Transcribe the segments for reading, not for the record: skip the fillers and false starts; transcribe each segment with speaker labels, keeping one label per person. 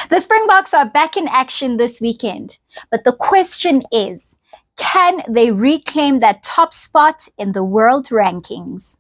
Speaker 1: The Springboks are back in action this weekend, but the question is, can they reclaim that top spot in the world rankings?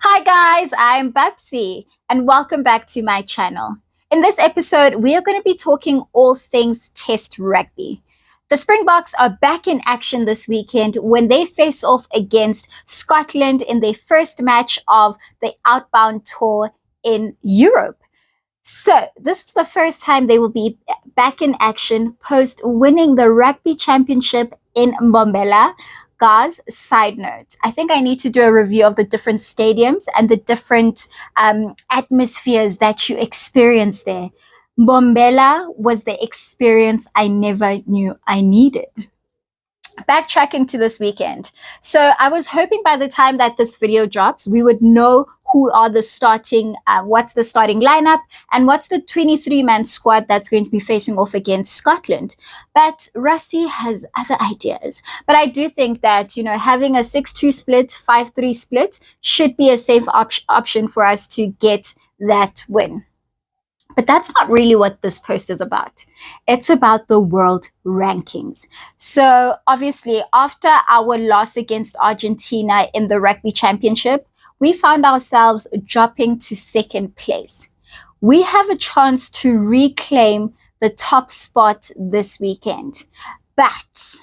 Speaker 1: Hi guys, I'm Babsie and welcome back to my channel. In this episode, we are going to be talking all things Test Rugby. The Springboks are back in action this weekend when they face off against Scotland in their first match of the outbound tour in Europe. So, this is the first time they will be back in action post winning the Rugby Championship in Mbombela. Guys, side note, I think I need to do a review of the different stadiums and the different atmospheres that you experience there. Mbombela was the experience I never knew I needed. Backtracking to this weekend. So I was hoping by the time that this video drops, we would know who are the starting, what's the starting lineup, and what's the 23-man squad that's going to be facing off against Scotland. But Rusty has other ideas. But I do think that, having a 6-2 split, 5-3 split should be a safe option for us to get that win. But that's not really what this post is about. It's about the world rankings. So obviously, after our loss against Argentina in the Rugby Championship, we found ourselves dropping to second place. We have a chance to reclaim the top spot this weekend. But,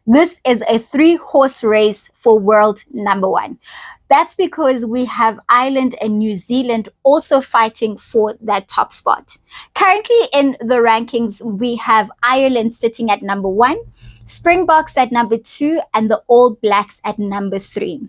Speaker 1: this is a 3-horse race for world number 1. That's because we have Ireland and New Zealand also fighting for that top spot. Currently in the rankings, we have Ireland sitting at number 1, Springboks at number 2, and the All Blacks at number 3.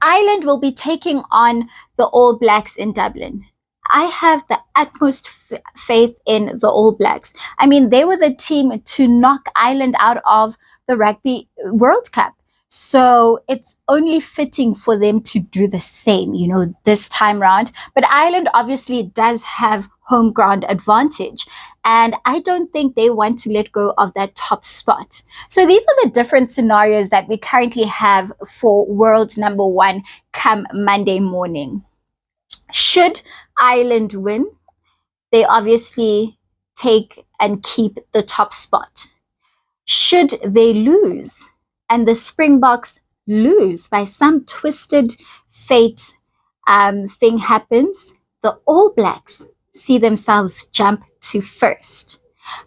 Speaker 1: Ireland will be taking on the All Blacks in Dublin. I have the utmost faith in the All Blacks. I mean, they were the team to knock Ireland out of the Rugby World Cup. So it's only fitting for them to do the same, this time round. But Ireland obviously does have home ground advantage. And I don't think they want to let go of that top spot. So these are the different scenarios that we currently have for world number 1 come Monday morning. Should Ireland win, they obviously take and keep the top spot. Should they lose, and the Springboks lose by some twisted fate thing happens, the All Blacks see themselves jump to first.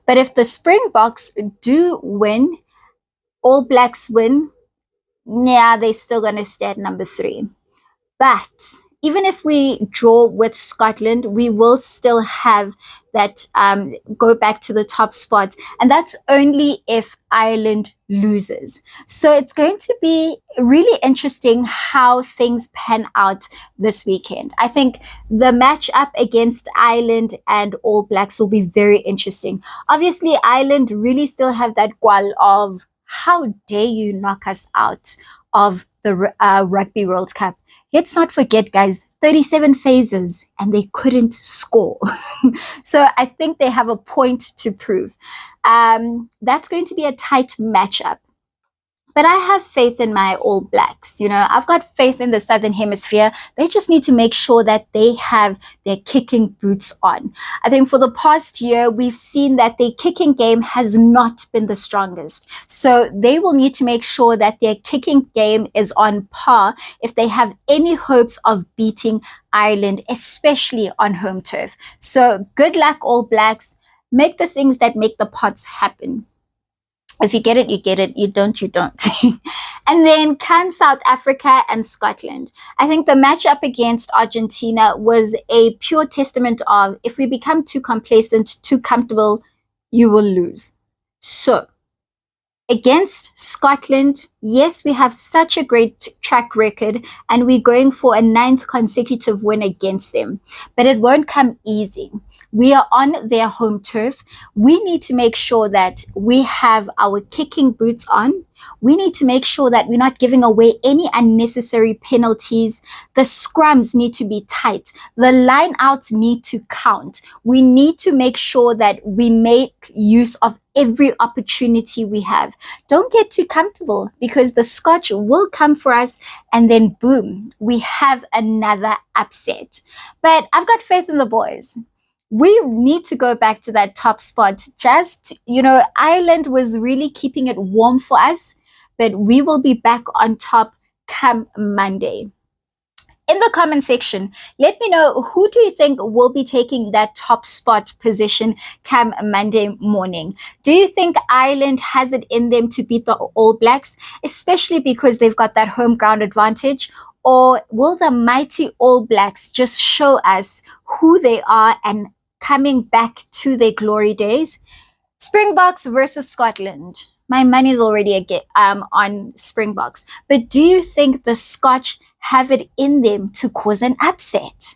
Speaker 1: But if the Springboks do win, All Blacks win, they're still going to stay at number 3. But even if we draw with Scotland, we will still have that go back to the top spot. And that's only if Ireland loses. So it's going to be really interesting how things pan out this weekend. I think the matchup against Ireland and All Blacks will be very interesting. Obviously, Ireland really still have that gwal of, how dare you knock us out of the Rugby World Cup. Let's not forget, guys, 37 phases and they couldn't score. So I think they have a point to prove. That's going to be a tight matchup. But I have faith in my All Blacks. I've got faith in the Southern Hemisphere. They just need to make sure that they have their kicking boots on. I think for the past year, we've seen that their kicking game has not been the strongest. So they will need to make sure that their kicking game is on par if they have any hopes of beating Ireland, especially on home turf. So good luck, All Blacks. Make the things that make the pots happen. If you get it, you get it. You don't, you don't. And then come South Africa and Scotland. I think the matchup against Argentina was a pure testament of, if we become too complacent, too comfortable, you will lose. So against Scotland, yes, we have such a great track record and we're going for a 9th consecutive win against them. But it won't come easy. We are on their home turf. We need to make sure that we have our kicking boots on. We need to make sure that we're not giving away any unnecessary penalties. The scrums need to be tight. The line outs need to count. We need to make sure that we make use of every opportunity we have. Don't get too comfortable, because the Scotch will come for us, and then boom, we have another upset. But I've got faith in the boys. We need to go back to that top spot. Ireland was really keeping it warm for us, but we will be back on top come Monday. In the comment section, let me know, who do you think will be taking that top spot position come Monday morning? Do you think Ireland has it in them to beat the All Blacks, especially because they've got that home ground advantage? Or will the mighty All Blacks just show us who they are and coming back to their glory days? Springboks versus Scotland. My money's already on Springboks. But do you think the Scotch have it in them to cause an upset?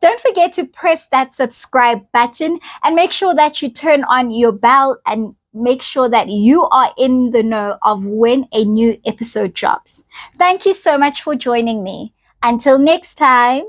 Speaker 1: Don't forget to press that subscribe button, and make sure that you turn on your bell and make sure that you are in the know of when a new episode drops. Thank you so much for joining me. Until next time.